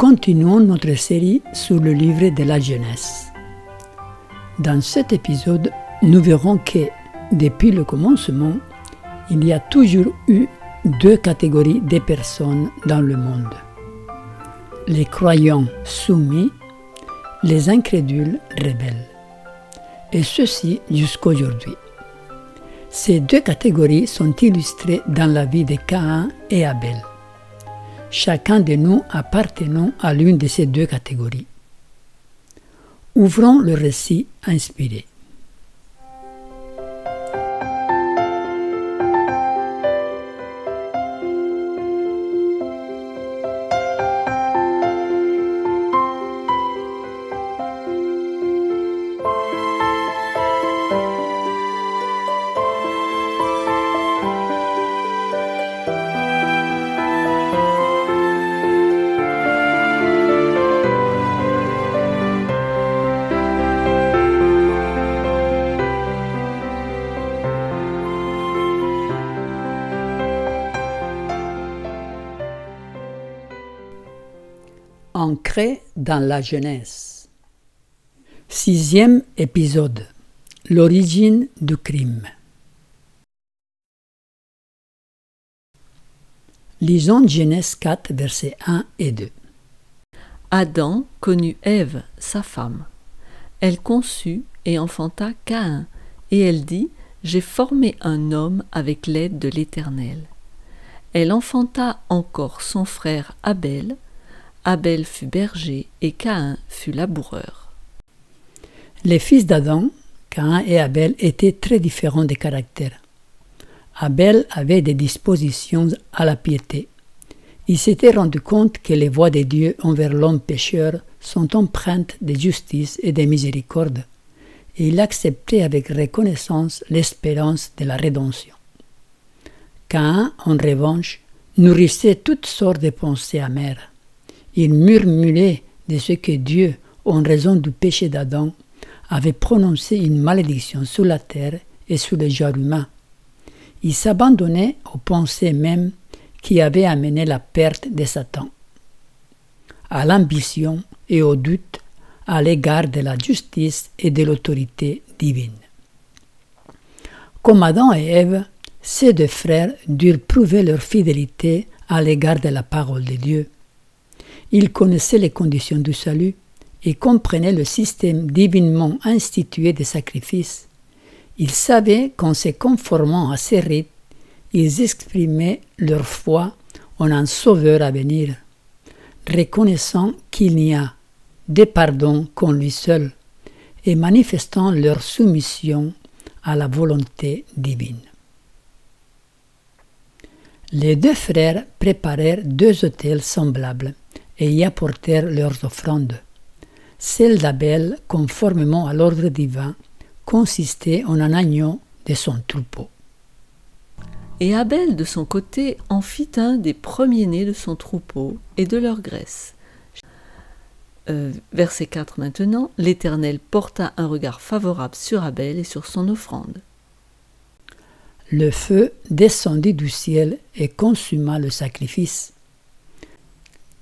continuons notre série sur le livre de la Genèse. Dans cet épisode, nous verrons que, depuis le commencement, il y a toujours eu deux catégories de personnes dans le monde. Les croyants soumis, les incrédules rebelles. Et ceci jusqu'aujourd'hui. Ces deux catégories sont illustrées dans la vie de Caïn et Abel. Chacun de nous appartenant à l'une de ces deux catégories. Ouvrons le récit inspiré. Ancré dans la Genèse. 6e épisode. L'origine du crime. Lisons Genèse 4, versets 1 et 2. Adam connut Ève, sa femme. Elle conçut et enfanta Caïn, et elle dit : J'ai formé un homme avec l'aide de l'Éternel. Elle enfanta encore son frère Abel. Abel fut berger et Caïn fut laboureur. Les fils d'Adam, Caïn et Abel, étaient très différents de caractère. Abel avait des dispositions à la piété. Il s'était rendu compte que les voies de Dieu envers l'homme pécheur sont empreintes de justice et de miséricorde, et il acceptait avec reconnaissance l'espérance de la rédemption. Caïn, en revanche, nourrissait toutes sortes de pensées amères. Il murmurait de ce que Dieu, en raison du péché d'Adam, avait prononcé une malédiction sur la terre et sur le genre humain. Il s'abandonnait aux pensées mêmes qui avaient amené la perte de Satan, à l'ambition et au doute à l'égard de la justice et de l'autorité divine. Comme Adam et Ève, ces deux frères durent prouver leur fidélité à l'égard de la parole de Dieu. Ils connaissaient les conditions du salut et comprenaient le système divinement institué des sacrifices. Ils savaient qu'en se conformant à ces rites, ils exprimaient leur foi en un sauveur à venir, reconnaissant qu'il n'y a de pardon qu'en lui seul et manifestant leur soumission à la volonté divine. Les deux frères préparèrent deux autels semblables et y apportèrent leurs offrandes. Celle d'Abel, conformément à l'ordre divin, consistait en un agneau de son troupeau. Et Abel, de son côté, en fit un des premiers-nés de son troupeau et de leur graisse. Verset 4 maintenant. L'Éternel porta un regard favorable sur Abel et sur son offrande. Le feu descendit du ciel et consuma le sacrifice.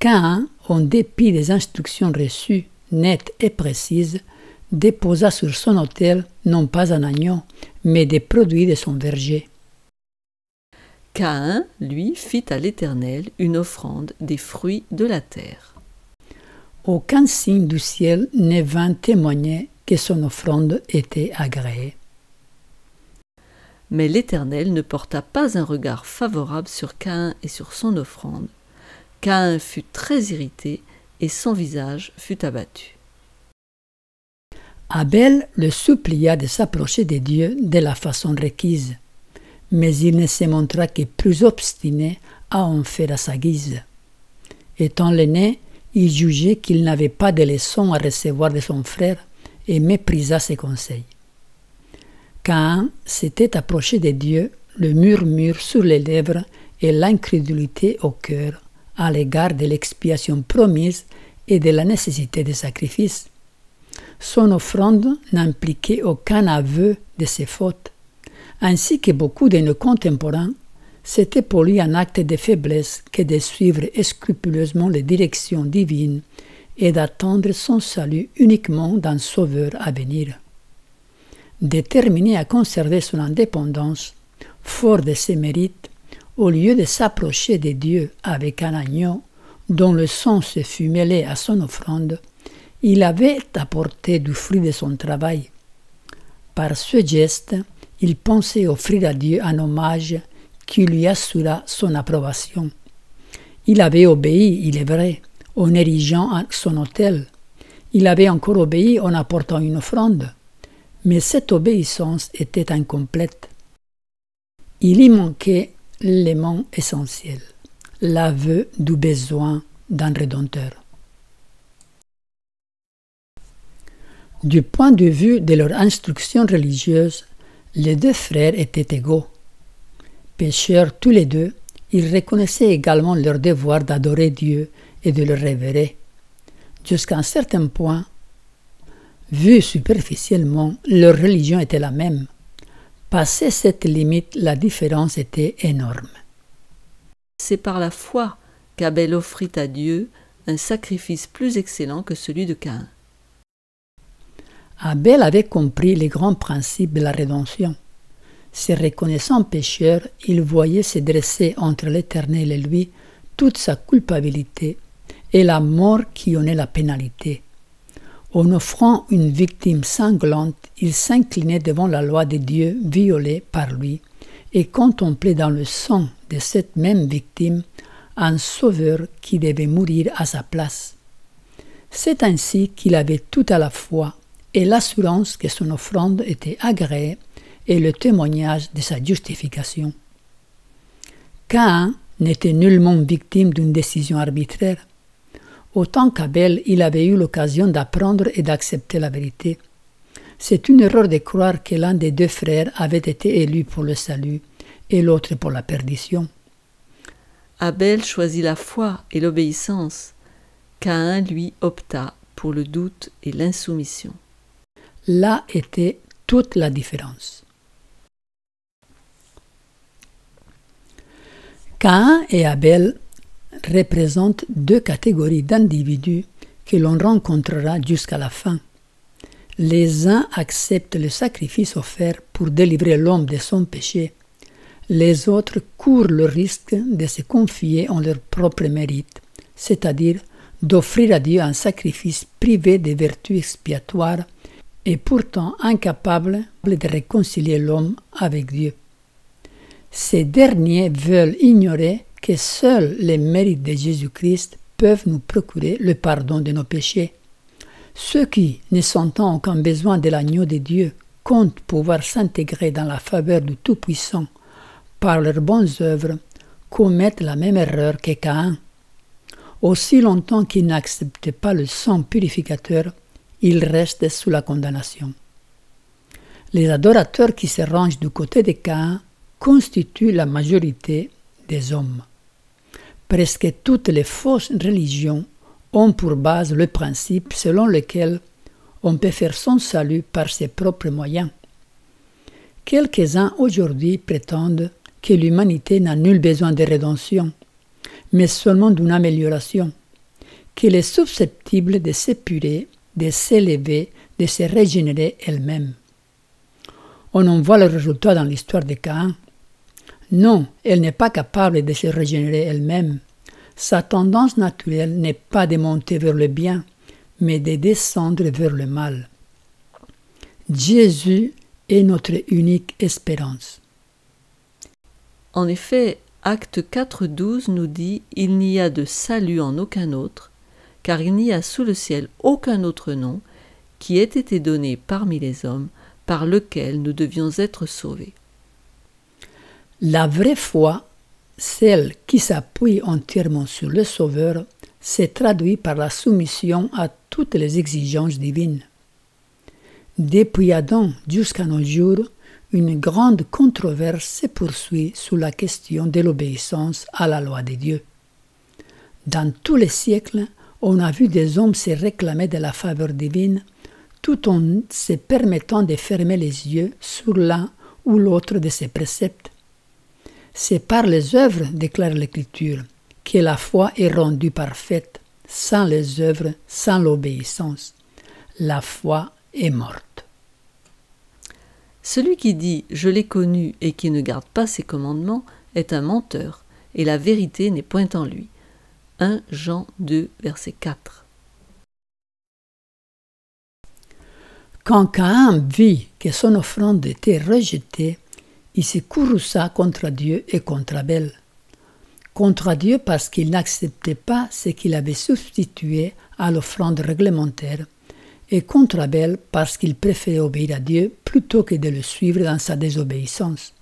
Caïn, en dépit des instructions reçues, nettes et précises, déposa sur son autel non pas un agneau, mais des produits de son verger. Caïn, lui, fit à l'Éternel une offrande des fruits de la terre. Aucun signe du ciel ne vint témoigner que son offrande était agréée. Mais l'Éternel ne porta pas un regard favorable sur Caïn et sur son offrande. Caïn fut très irrité et son visage fut abattu. Abel le supplia de s'approcher de Dieu de la façon requise, mais il ne se montra que plus obstiné à en faire à sa guise. Étant l'aîné, il jugeait qu'il n'avait pas de leçons à recevoir de son frère et méprisa ses conseils. Caïn s'était approché de Dieu, le murmure sur les lèvres et l'incrédulité au cœur à l'égard de l'expiation promise et de la nécessité des sacrifices. Son offrande n'impliquait aucun aveu de ses fautes, ainsi que beaucoup de nos contemporains, C'était pour lui un acte de faiblesse que de suivre scrupuleusement les directions divines et d'attendre son salut uniquement d'un sauveur à venir. Déterminé à conserver son indépendance, fort de ses mérites, au lieu de s'approcher de Dieu avec un agneau dont le sang se fût mêlé à son offrande, il avait apporté du fruit de son travail. Par ce geste, il pensait offrir à Dieu un hommage qui lui assura son approbation. Il avait obéi, il est vrai, en érigeant son autel. Il avait encore obéi en apportant une offrande. Mais cette obéissance était incomplète. Il y manquait l'élément essentiel, l'aveu du besoin d'un Rédempteur. Du point de vue de leur instruction religieuse, les deux frères étaient égaux. Pécheurs tous les deux, ils reconnaissaient également leur devoir d'adorer Dieu et de le révérer. Jusqu'à un certain point, vu superficiellement, leur religion était la même. Passé cette limite, la différence était énorme. C'est par la foi qu'Abel offrit à Dieu un sacrifice plus excellent que celui de Caïn. Abel avait compris les grands principes de la rédemption. Se reconnaissant pécheur, il voyait se dresser entre l'Éternel et lui toute sa culpabilité et la mort qui en est la pénalité. En offrant une victime sanglante, il s'inclinait devant la loi de Dieu violée par lui et contemplait dans le sang de cette même victime un sauveur qui devait mourir à sa place. C'est ainsi qu'il avait tout à la fois et l'assurance que son offrande était agréée et le témoignage de sa justification. Caïn n'était nullement victime d'une décision arbitraire. Autant qu'Abel, il avait eu l'occasion d'apprendre et d'accepter la vérité. C'est une erreur de croire que l'un des deux frères avait été élu pour le salut et l'autre pour la perdition. Abel choisit la foi et l'obéissance. Caïn, lui, opta pour le doute et l'insoumission. Là était toute la différence. Caïn et Abel représentent deux catégories d'individus que l'on rencontrera jusqu'à la fin. Les uns acceptent le sacrifice offert pour délivrer l'homme de son péché. Les autres courent le risque de se confier en leur propre mérite, c'est-à-dire d'offrir à Dieu un sacrifice privé des vertus expiatoires et pourtant incapable de réconcilier l'homme avec Dieu. Ces derniers veulent ignorer que seuls les mérites de Jésus-Christ peuvent nous procurer le pardon de nos péchés. Ceux qui, ne sentant aucun besoin de l'agneau de Dieu, comptent pouvoir s'intégrer dans la faveur du Tout-Puissant par leurs bonnes œuvres, commettent la même erreur que Caïn. Aussi longtemps qu'ils n'acceptent pas le sang purificateur, ils restent sous la condamnation. Les adorateurs qui se rangent du côté de Caïn constituent la majorité des hommes. Presque toutes les fausses religions ont pour base le principe selon lequel on peut faire son salut par ses propres moyens. Quelques-uns aujourd'hui prétendent que l'humanité n'a nul besoin de rédemption, mais seulement d'une amélioration, qu'elle est susceptible de s'épurer, de s'élever, de se régénérer elle-même. On en voit le résultat dans l'histoire de Caïn. Non, elle n'est pas capable de se régénérer elle-même. Sa tendance naturelle n'est pas de monter vers le bien, mais de descendre vers le mal. Jésus est notre unique espérance. En effet, Acte 4,12 nous dit « Il n'y a de salut en aucun autre, car il n'y a sous le ciel aucun autre nom qui ait été donné parmi les hommes par lequel nous devions être sauvés. » La vraie foi, celle qui s'appuie entièrement sur le Sauveur, se traduit par la soumission à toutes les exigences divines. Depuis Adam jusqu'à nos jours, une grande controverse se poursuit sur la question de l'obéissance à la loi de Dieu. Dans tous les siècles, on a vu des hommes se réclamer de la faveur divine, tout en se permettant de fermer les yeux sur l'un ou l'autre de ses préceptes. C'est par les œuvres, déclare l'Écriture, que la foi est rendue parfaite. Sans les œuvres, sans l'obéissance, la foi est morte. Celui qui dit « je l'ai connu » et qui ne garde pas ses commandements est un menteur, et la vérité n'est point en lui. 1 Jean 2, verset 4. Quand Caïn vit que son offrande était rejetée, il se courrouça contre Dieu et contre Abel. Contre Dieu parce qu'il n'acceptait pas ce qu'il avait substitué à l'offrande réglementaire, et contre Abel parce qu'il préférait obéir à Dieu plutôt que de le suivre dans sa désobéissance.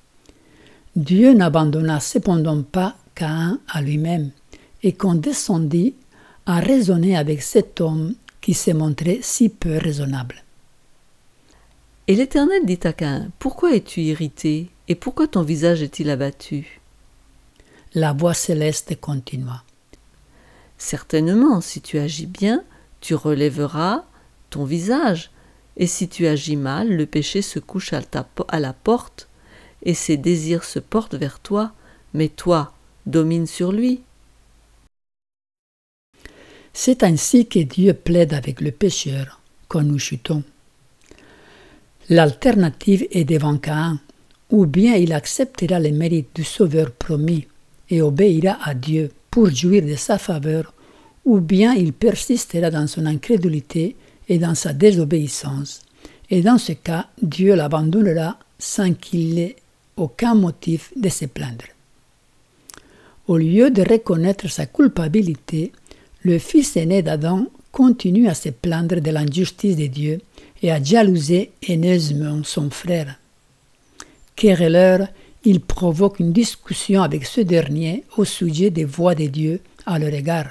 Dieu n'abandonna cependant pas Caïn à lui-même, et condescendit à raisonner avec cet homme qui s'est montré si peu raisonnable. Et l'Éternel dit à Caïn, « Pourquoi es-tu irrité, et pourquoi ton visage est-il abattu ?» La voix céleste continua. « Certainement, si tu agis bien, tu relèveras ton visage, et si tu agis mal, le péché se couche à la porte, et ses désirs se portent vers toi, mais toi, domine sur lui. » C'est ainsi que Dieu plaide avec le pécheur quand nous chutons. L'alternative est devant Caïn, ou bien il acceptera les mérites du Sauveur promis et obéira à Dieu pour jouir de sa faveur, ou bien il persistera dans son incrédulité et dans sa désobéissance, et dans ce cas, Dieu l'abandonnera sans qu'il ait aucun motif de se plaindre. Au lieu de reconnaître sa culpabilité, le fils aîné d'Adam continue à se plaindre de l'injustice de Dieu et à jalouser haineusement son frère. Querelleur, il provoque une discussion avec ce dernier au sujet des voies de Dieu à leur égard.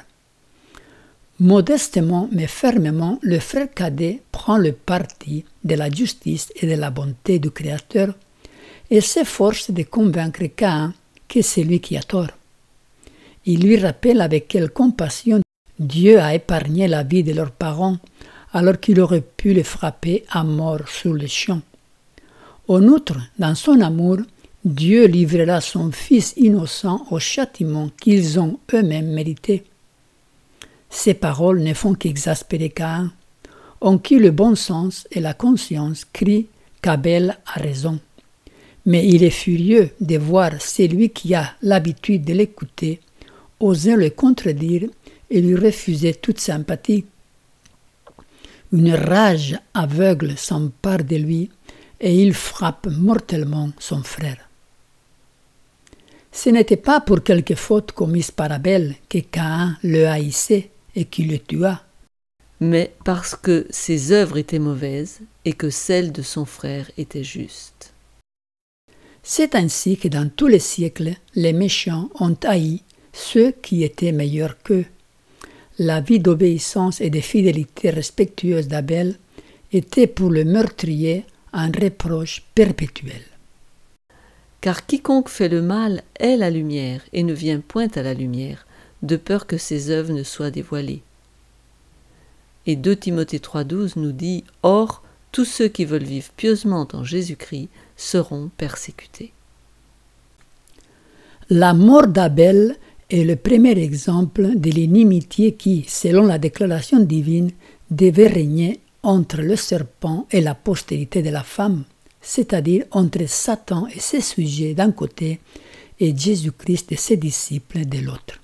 Modestement mais fermement, le frère cadet prend le parti de la justice et de la bonté du Créateur et s'efforce de convaincre Caïn que c'est lui qui a tort. Il lui rappelle avec quelle compassion Dieu a épargné la vie de leurs parents alors qu'il aurait pu les frapper à mort sur le champ. En outre, dans son amour, Dieu livrera son Fils innocent au châtiment qu'ils ont eux-mêmes mérité. Ces paroles ne font qu'exaspérer Caïn, en qui le bon sens et la conscience crient qu'Abel a raison. Mais il est furieux de voir celui qui a l'habitude de l'écouter oser le contredire et lui refuser toute sympathie. Une rage aveugle s'empare de lui et il frappe mortellement son frère. Ce n'était pas pour quelque faute commise par Abel que Caïn le haïssait et qu'il le tua, mais parce que ses œuvres étaient mauvaises et que celles de son frère étaient justes. C'est ainsi que dans tous les siècles, les méchants ont haï ceux qui étaient meilleurs qu'eux. La vie d'obéissance et de fidélité respectueuse d'Abel était pour le meurtrier un reproche perpétuel. Car quiconque fait le mal est la lumière et ne vient point à la lumière, de peur que ses œuvres ne soient dévoilées. Et 2 Timothée 3,12 nous dit « Or, tous ceux qui veulent vivre pieusement en Jésus-Christ seront persécutés. » La mort d'Abel est le premier exemple de l'inimitié qui, selon la déclaration divine, devait régner entre le serpent et la postérité de la femme, c'est-à-dire entre Satan et ses sujets d'un côté et Jésus-Christ et ses disciples de l'autre.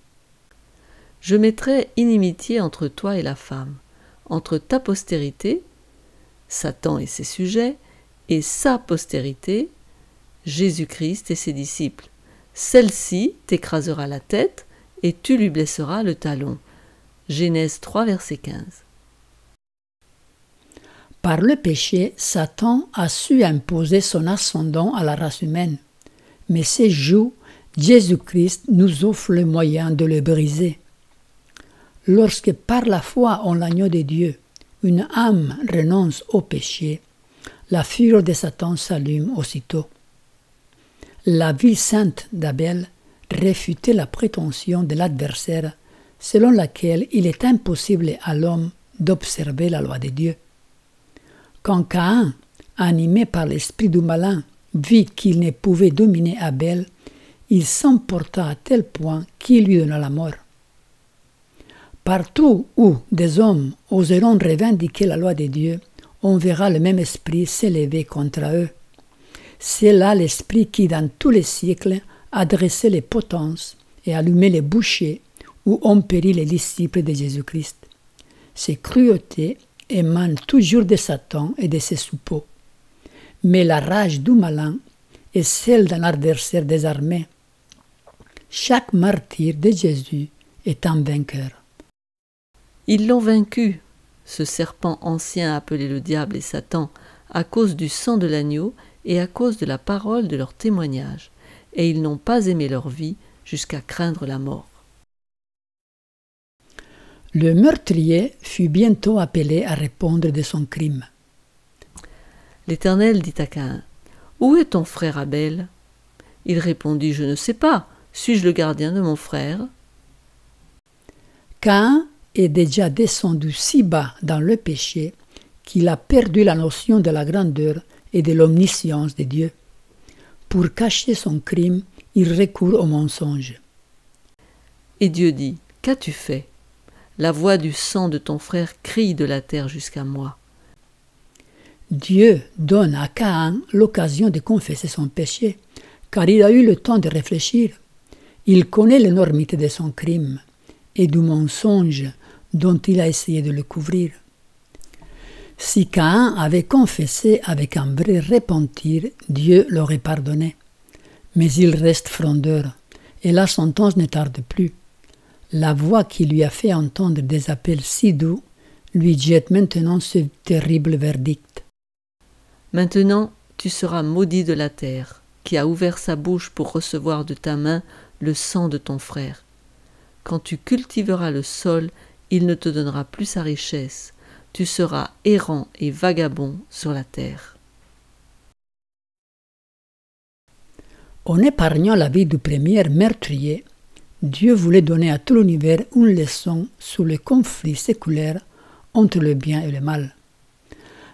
Je mettrai inimitié entre toi et la femme, entre ta postérité, Satan et ses sujets, et sa postérité, Jésus-Christ et ses disciples. Celle-ci t'écrasera la tête et tu lui blesseras le talon. Genèse 3, verset 15. Par le péché, Satan a su imposer son ascendant à la race humaine. Mais ces jours, Jésus-Christ nous offre le moyen de le briser. Lorsque par la foi en l'agneau de Dieu, une âme renonce au péché, la fureur de Satan s'allume aussitôt. La vie sainte d'Abel réfutait la prétention de l'adversaire selon laquelle il est impossible à l'homme d'observer la loi de Dieu. Quand Caïn, animé par l'esprit du malin, vit qu'il ne pouvait dominer Abel, il s'emporta à tel point qu'il lui donna la mort. Partout où des hommes oseront revendiquer la loi de Dieu, on verra le même esprit s'élever contre eux. C'est là l'esprit qui, dans tous les siècles, a dressé les potences et allumé les bouchers où ont péri les disciples de Jésus-Christ. Ces cruautés émanent toujours de Satan et de ses suppôts. Mais la rage du malin est celle d'un adversaire désarmé. Chaque martyr de Jésus est un vainqueur. Ils l'ont vaincu, ce serpent ancien appelé le diable et Satan, à cause du sang de l'agneau et à cause de la parole de leur témoignage, et ils n'ont pas aimé leur vie jusqu'à craindre la mort. Le meurtrier fut bientôt appelé à répondre de son crime. L'Éternel dit à Caïn, « Où est ton frère Abel ?» Il répondit, « Je ne sais pas, suis-je le gardien de mon frère ?» Caïn est déjà descendu si bas dans le péché qu'il a perdu la notion de la grandeur et de l'omniscience de Dieu. Pour cacher son crime, il recourt au mensonge. Et Dieu dit, « Qu'as-tu fait ? La voix du sang de ton frère crie de la terre jusqu'à moi. » Dieu donne à Caïn l'occasion de confesser son péché, car il a eu le temps de réfléchir. Il connaît l'énormité de son crime et du mensonge dont il a essayé de le couvrir. Si Caïn avait confessé avec un vrai repentir, Dieu l'aurait pardonné. Mais il reste frondeur, et la sentence ne tarde plus. La voix qui lui a fait entendre des appels si doux lui jette maintenant ce terrible verdict. Maintenant, tu seras maudit de la terre, qui a ouvert sa bouche pour recevoir de ta main le sang de ton frère. Quand tu cultiveras le sol, il ne te donnera plus sa richesse. Tu seras errant et vagabond sur la terre. En épargnant la vie du premier meurtrier, Dieu voulait donner à tout l'univers une leçon sur le conflit séculaire entre le bien et le mal.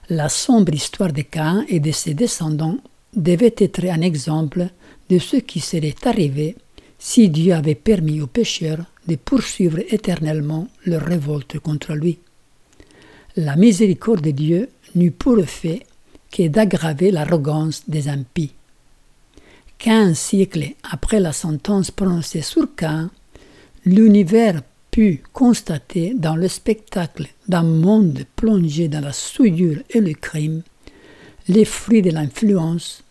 La sombre histoire de Caïn et de ses descendants devait être un exemple de ce qui serait arrivé si Dieu avait permis aux pécheurs de poursuivre éternellement leur révolte contre lui. La miséricorde de Dieu n'eut pour effet que d'aggraver l'arrogance des impies. 15 siècles après la sentence prononcée sur Caïn, l'univers put constater dans le spectacle d'un monde plongé dans la souillure et le crime les fruits de l'influence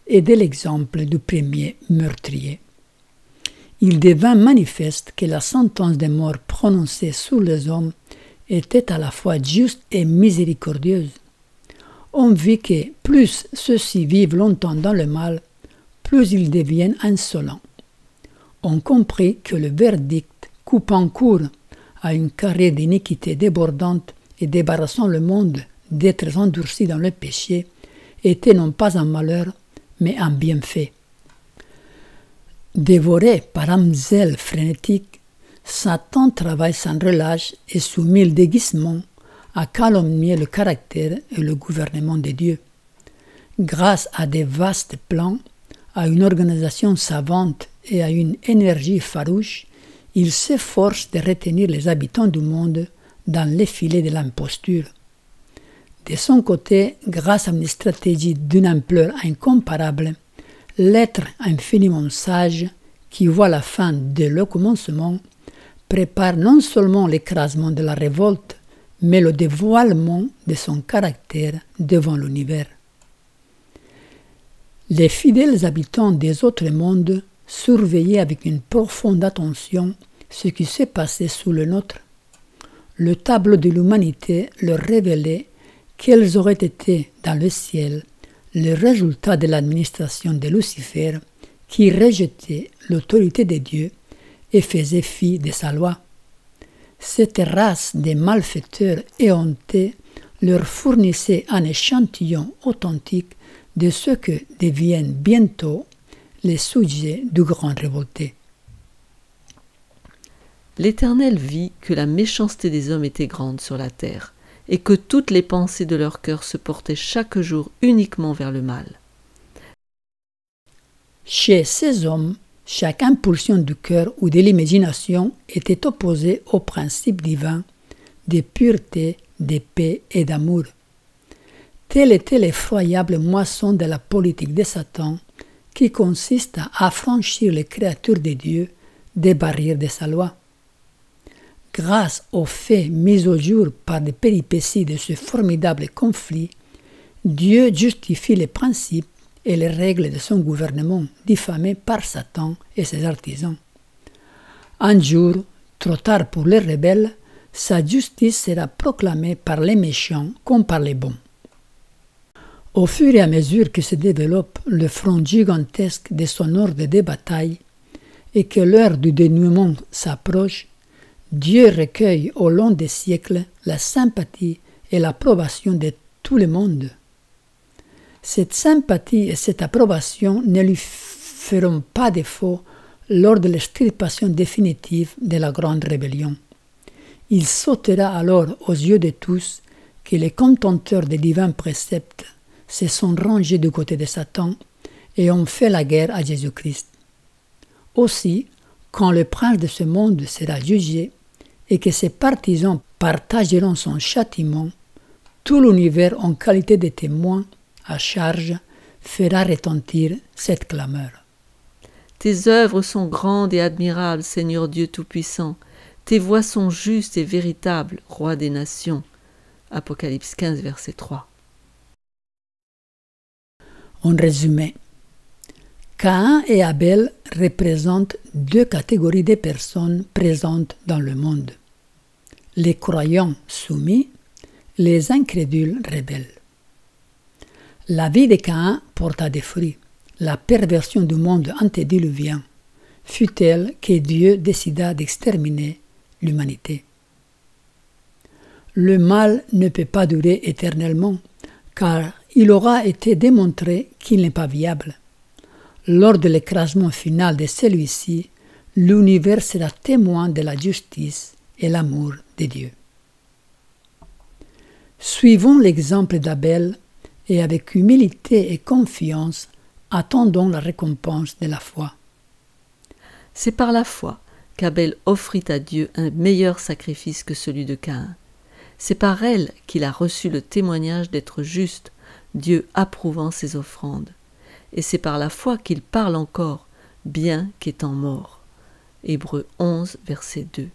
et de l'exemple du premier meurtrier. Il devint manifeste que la sentence de mort prononcée sur les hommes était à la fois juste et miséricordieuse. On vit que plus ceux-ci vivent longtemps dans le mal, plus ils deviennent insolents. On comprit que le verdict coupant court à une carrière d'iniquité débordante et débarrassant le monde d'êtres endurcis dans le péché était non pas un malheur, mais un bienfait. Dévoré par un zèle frénétique, Satan travaille sans relâche et sous mille déguisements à calomnier le caractère et le gouvernement de Dieu. Grâce à des vastes plans, à une organisation savante et à une énergie farouche, il s'efforce de retenir les habitants du monde dans les filets de l'imposture. De son côté, grâce à une stratégie d'une ampleur incomparable, l'être infiniment sage, qui voit la fin dès le commencement, prépare non seulement l'écrasement de la révolte, mais le dévoilement de son caractère devant l'univers. Les fidèles habitants des autres mondes surveillaient avec une profonde attention ce qui s'est passé sous le nôtre. Le tableau de l'humanité leur révélait quels auraient été dans le ciel les résultats de l'administration de Lucifer, qui rejetait l'autorité de Dieu et faisait fi de sa loi. Cette race de malfaiteurs éhontés leur fournissait un échantillon authentique de ce que deviennent bientôt les sujets du grand révolté. L'Éternel vit que la méchanceté des hommes était grande sur la terre, et que toutes les pensées de leur cœur se portaient chaque jour uniquement vers le mal. Chez ces hommes, chaque impulsion du cœur ou de l'imagination était opposée au principe divin de pureté, de paix et d'amour. Telle était l'effroyable moisson de la politique de Satan qui consiste à affranchir les créatures de Dieu des barrières de sa loi. Grâce aux faits mis au jour par les péripéties de ce formidable conflit, Dieu justifie les principes et les règles de son gouvernement diffamés par Satan et ses artisans. Un jour, trop tard pour les rebelles, sa justice sera proclamée par les méchants comme par les bons. Au fur et à mesure que se développe le front gigantesque de son ordre de bataille et que l'heure du dénouement s'approche, Dieu recueille au long des siècles la sympathie et l'approbation de tout le monde. Cette sympathie et cette approbation ne lui feront pas défaut lors de l'extirpation définitive de la grande rébellion. Il sautera alors aux yeux de tous que les contempteurs des divins préceptes se sont rangés du côté de Satan et ont fait la guerre à Jésus-Christ. Aussi, quand le prince de ce monde sera jugé et que ses partisans partageront son châtiment, tout l'univers en qualité de témoin à charge fera retentir cette clameur. Tes œuvres sont grandes et admirables, Seigneur Dieu Tout-Puissant. Tes voies sont justes et véritables, Roi des nations. Apocalypse 15, verset 3. En résumé, Caïn et Abel représentent deux catégories de personnes présentes dans le monde. Les croyants soumis, les incrédules rebelles. La vie de Caïn porta des fruits. La perversion du monde antédiluvien fut telle que Dieu décida d'exterminer l'humanité. Le mal ne peut pas durer éternellement, car il aura été démontré qu'il n'est pas viable. Lors de l'écrasement final de celui-ci, l'univers sera témoin de la justice et l'amour de Dieu. Suivons l'exemple d'Abel et avec humilité et confiance, attendons la récompense de la foi. C'est par la foi qu'Abel offrit à Dieu un meilleur sacrifice que celui de Caïn. C'est par elle qu'il a reçu le témoignage d'être juste, Dieu approuvant ses offrandes. Et c'est par la foi qu'il parle encore, bien qu'étant mort. Hébreux 11, verset 2.